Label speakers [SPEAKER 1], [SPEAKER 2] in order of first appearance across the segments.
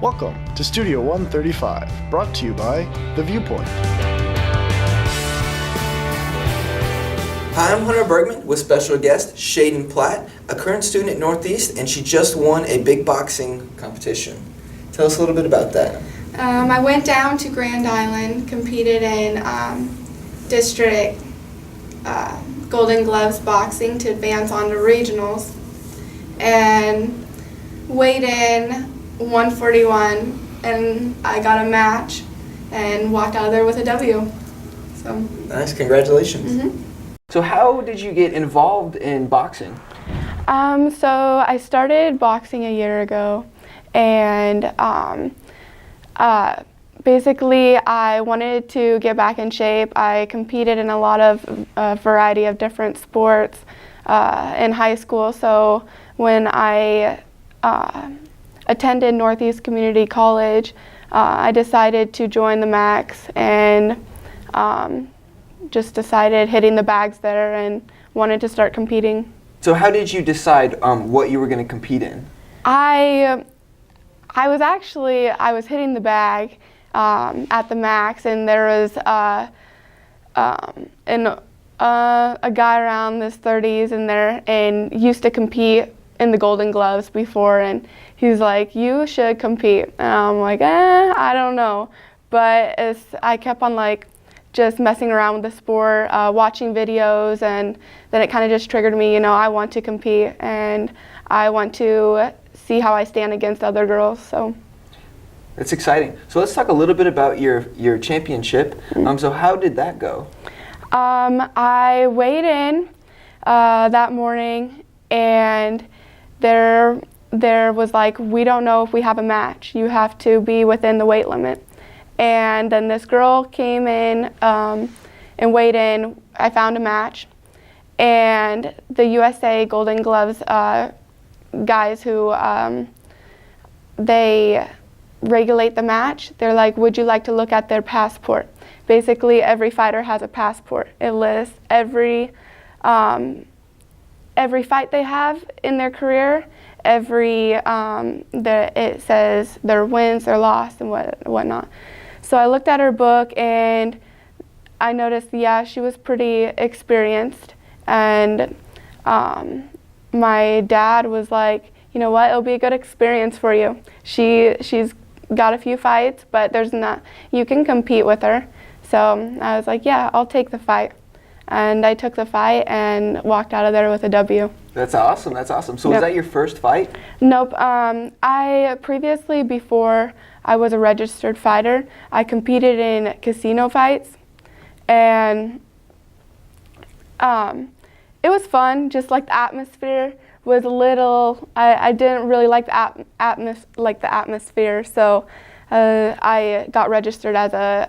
[SPEAKER 1] Welcome to Studio 135, brought to you by the ViewPoint.
[SPEAKER 2] Hi, I'm Hunter Bergman with special guest Shayden Platt, a current student at Northeast, and she just won a big boxing competition. Tell us a little bit about that.
[SPEAKER 3] I went down to Grand Island, competed in district Golden Gloves boxing to advance on to regionals, and weighed in 141, and I got a match and walked out of there with a W. So
[SPEAKER 2] Nice, congratulations.
[SPEAKER 3] Mm-hmm.
[SPEAKER 4] So how did you get involved in boxing?
[SPEAKER 3] So I started boxing a year ago, and basically I wanted to get back in shape. I competed in a lot of variety of different sports in high school. So when I attended Northeast Community College, I decided to join the Max and just decided hitting the bags there and wanted to start competing.
[SPEAKER 4] So how did you decide what you were going to compete in?
[SPEAKER 3] I was hitting the bag at the Max, and there was a guy around his 30s in there and used to compete in the Golden Gloves before, and he's like, "You should compete." And I'm like, I don't know. But I kept on just messing around with the sport, watching videos, and then it kind of just triggered me, I want to compete and I want to see how I stand against other girls. So
[SPEAKER 4] That's exciting. So let's talk a little bit about your championship. So how did that go?
[SPEAKER 3] I weighed in that morning, and there was we don't know if we have a match. You have to be within the weight limit. And then this girl came in and weighed in. I found a match, and the USA Golden Gloves guys who they regulate the match, they're like, "Would you like to look at their passport?" Basically, every fighter has a passport. It lists every fight they have in their career. It says their wins, their loss, and whatnot. So I looked at her book, and I noticed, she was pretty experienced. And my dad was like, "You know what? It'll be a good experience for you. She's got a few fights, but you can compete with her." So I was like, "Yeah, I'll take the fight." And I took the fight and walked out of there with a W.
[SPEAKER 4] That's awesome. That's awesome. So was that your first fight?
[SPEAKER 3] Nope. I previously, before I was a registered fighter, I competed in casino fights, and it was fun. Just the atmosphere was a little. I didn't really like the atmosphere, so I got registered as a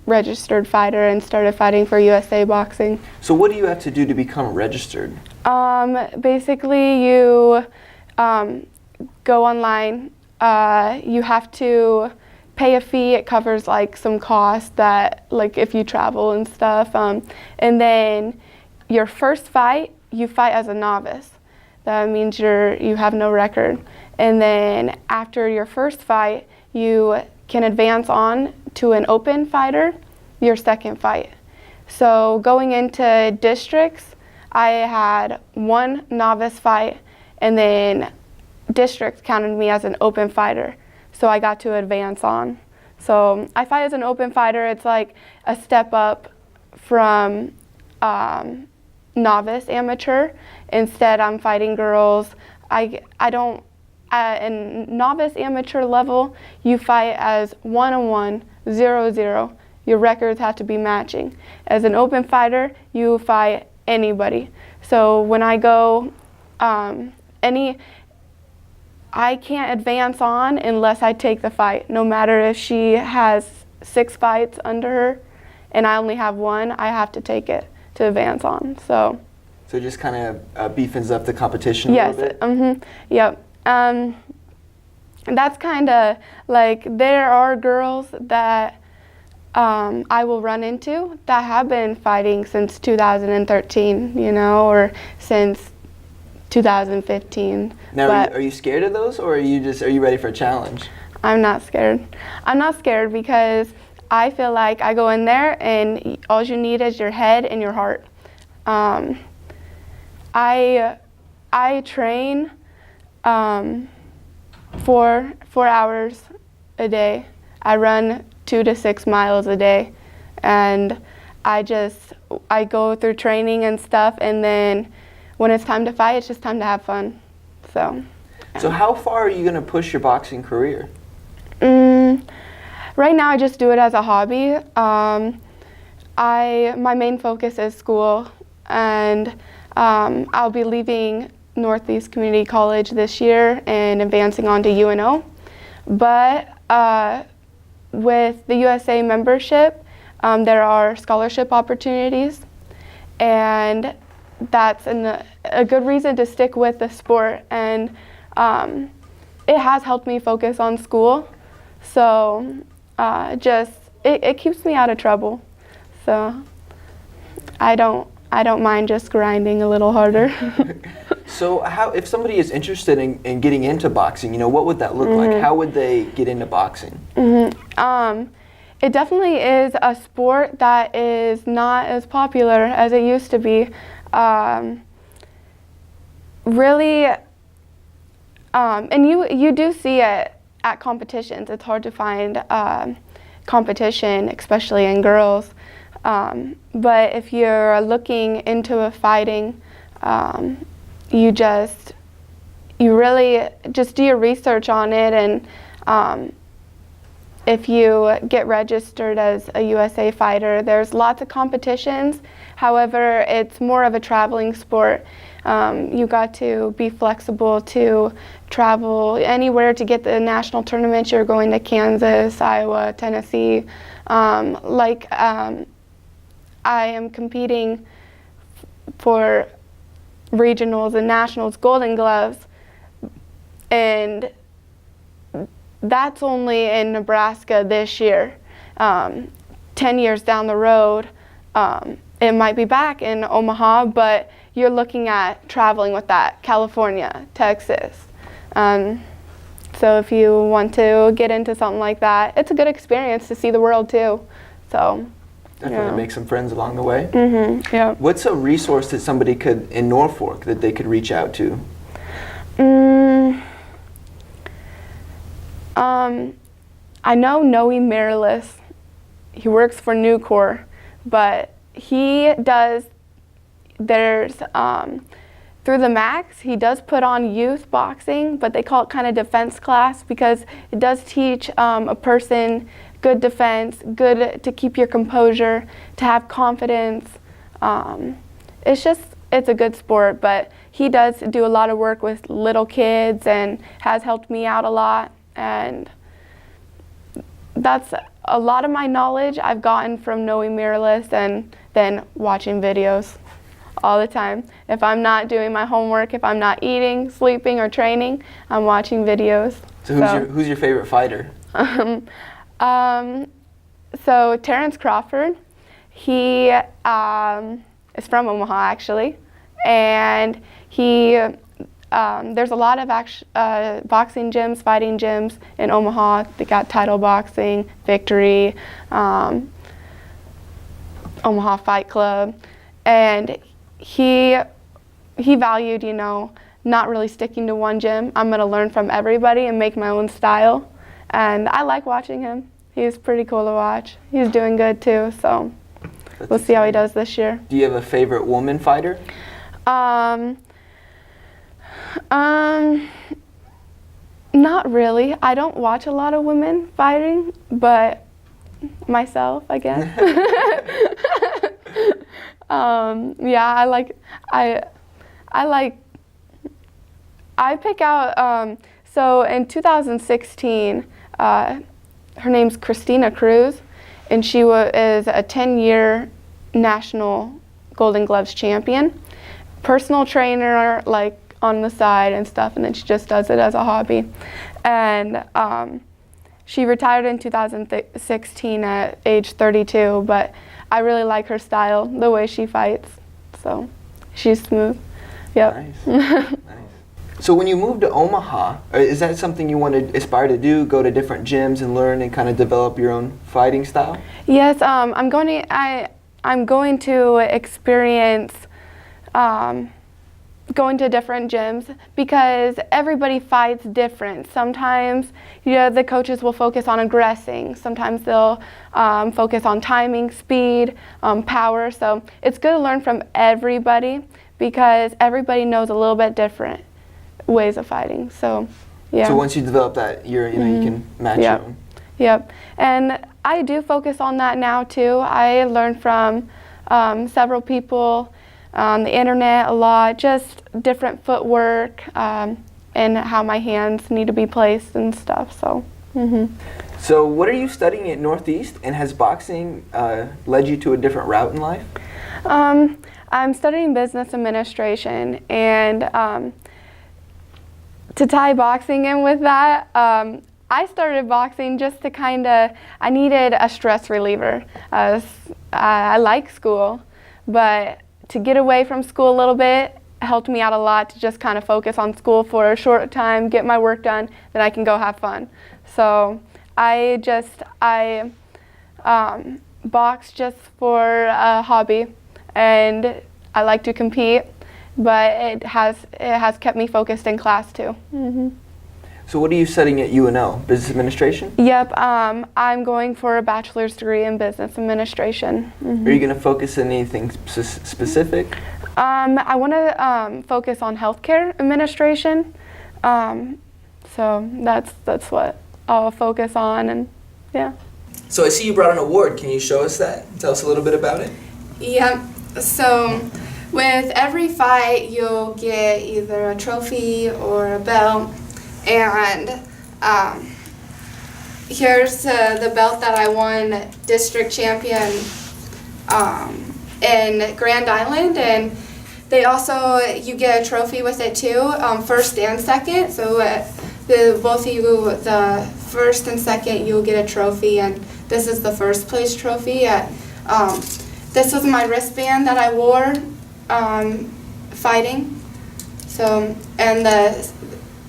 [SPEAKER 3] registered fighter and started fighting for USA Boxing.
[SPEAKER 4] So what do you have to do to become registered?
[SPEAKER 3] Basically, you go online. You have to pay a fee. It covers some costs that if you travel and stuff. And then your first fight, you fight as a novice. That means you have no record. And then after your first fight, you can advance on to an open fighter, your second fight. So going into districts, I had one novice fight, and then districts counted me as an open fighter. So I got to advance on. So I fight as an open fighter. It's like a step up from novice amateur. Instead, I'm fighting girls. I don't. In novice amateur level, you fight as 1-on-1, 0-0. Your records have to be matching. As an open fighter, you fight anybody. So when I go, I can't advance on unless I take the fight. No matter if she has 6 fights under her and I only have 1, I have to take it to advance on. So
[SPEAKER 4] it just kind of beefens up the competition a little bit?
[SPEAKER 3] Yes. Yep. That's kind of there are girls that I will run into that have been fighting since 2013, or since 2015.
[SPEAKER 4] Now, are you scared of those, or are you ready for a challenge?
[SPEAKER 3] I'm not scared. I'm not scared because I feel like I go in there and all you need is your head and your heart. I train 4 hours a day. I run 2 to 6 miles a day, and I go through training and stuff, and then when it's time to fight, it's just time to have fun. So
[SPEAKER 4] how far are you going to push your boxing career?
[SPEAKER 3] Right now, I just do it as a hobby. My main focus is school, and I'll be leaving Northeast Community College this year and advancing on to UNO. But with the USA membership, there are scholarship opportunities, and that's a good reason to stick with the sport. And it has helped me focus on school, so it keeps me out of trouble. So I don't mind just grinding a little harder.
[SPEAKER 4] So if somebody is interested in getting into boxing, what would that look like? How would they get into boxing?
[SPEAKER 3] It definitely is a sport that is not as popular as it used to be. Really, and you do see it at competitions. It's hard to find competition, especially in girls. But if you're looking into fighting, you really just do your research on it, and if you get registered as a USA fighter, there's lots of competitions. However, it's more of a traveling sport. You got to be flexible to travel anywhere to get the national tournaments. You're going to Kansas, Iowa, Tennessee. I am competing for regionals and nationals Golden Gloves, and that's only in Nebraska this year. 10 years down the road, it might be back in Omaha, but you're looking at traveling with that, California, Texas. So if you want to get into something like that, it's a good experience to see the world too. So
[SPEAKER 4] definitely make some friends along the way.
[SPEAKER 3] Yeah.
[SPEAKER 4] What's a resource that somebody could, in Norfolk, that they could reach out to?
[SPEAKER 3] I know Noe Miralles. He works for Nucor, but there's through the Max, he does put on youth boxing, but they call it kind of defense class because it does teach a person good defense, good to keep your composure, to have confidence. It's a good sport, but he does do a lot of work with little kids and has helped me out a lot. And that's a lot of my knowledge I've gotten from Noe Miralles and then watching videos all the time. If I'm not doing my homework, if I'm not eating, sleeping, or training, I'm watching videos.
[SPEAKER 4] So who's your favorite fighter?
[SPEAKER 3] So Terrence Crawford, he is from Omaha actually, and there's a lot of boxing gyms, fighting gyms in Omaha. They got Title Boxing, Victory, Omaha Fight Club, and he valued, not really sticking to one gym. I'm gonna learn from everybody and make my own style, and I like watching him. He's pretty cool to watch. He's doing good too, so we'll see how he does this year.
[SPEAKER 4] Do you have a favorite woman fighter?
[SPEAKER 3] Not really. I don't watch a lot of women fighting, but myself, I guess. Yeah, I pick out, so in 2016, her name's Christina Cruz, and she is a 10-year national Golden Gloves champion. Personal trainer, on the side and stuff, and then she just does it as a hobby. And she retired in 2016 at age 32, but I really like her style, the way she fights. So she's smooth. Yep.
[SPEAKER 4] Nice. Nice. So when you moved to Omaha, is that something you want to aspire to do? Go to different gyms and learn and kind of develop your own fighting style?
[SPEAKER 3] Yes, I'm going to experience going to different gyms because everybody fights different. Sometimes the coaches will focus on aggressing. Sometimes they'll focus on timing, speed, power. So it's good to learn from everybody because everybody knows a little bit different ways of fighting. So yeah.
[SPEAKER 4] So once you develop that, you can match your own.
[SPEAKER 3] Yep. And I do focus on that now too. I learned from several people on the internet a lot, just different footwork and how my hands need to be placed and stuff. So.
[SPEAKER 4] So what are you studying at Northeast, and has boxing led you to a different route in life?
[SPEAKER 3] I'm studying business administration, and to tie boxing in with that, I started boxing just to I needed a stress reliever. I like school, but to get away from school a little bit helped me out a lot to just kind of focus on school for a short time, get my work done, then I can go have fun. So I box just for a hobby, and I like to compete, but it has kept me focused in class too.
[SPEAKER 4] So what are you studying at UNL? Business administration?
[SPEAKER 3] Yep, I'm going for a bachelor's degree in business administration.
[SPEAKER 4] Are you going to focus on anything specific?
[SPEAKER 3] I want to focus on healthcare administration. So that's what I'll focus on, and yeah.
[SPEAKER 2] So I see you brought an award. Can you show us that? Tell us a little bit about it.
[SPEAKER 3] Yep. So with every fight, you'll get either a trophy or a belt. And here's the belt that I won district champion in Grand Island, and they also, you get a trophy with it too, first and second. So both of you, the first and second, you'll get a trophy, and this is the first place trophy. This was my wristband that I wore fighting. So, and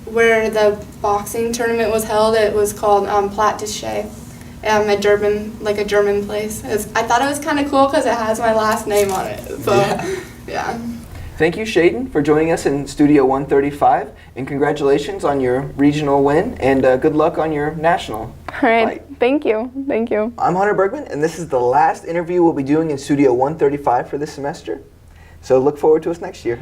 [SPEAKER 3] where the boxing tournament was held, it was called Platt, a German place. I thought it was kind of cool because it has my last name on it. So, yeah.
[SPEAKER 4] Thank you, Shayden, for joining us in Studio 135, and congratulations on your regional win, and good luck on your national
[SPEAKER 3] All right,
[SPEAKER 4] fight.
[SPEAKER 3] Thank you.
[SPEAKER 4] I'm Hunter Bergman, and this is the last interview we'll be doing in Studio 135 for this semester, so look forward to us next year.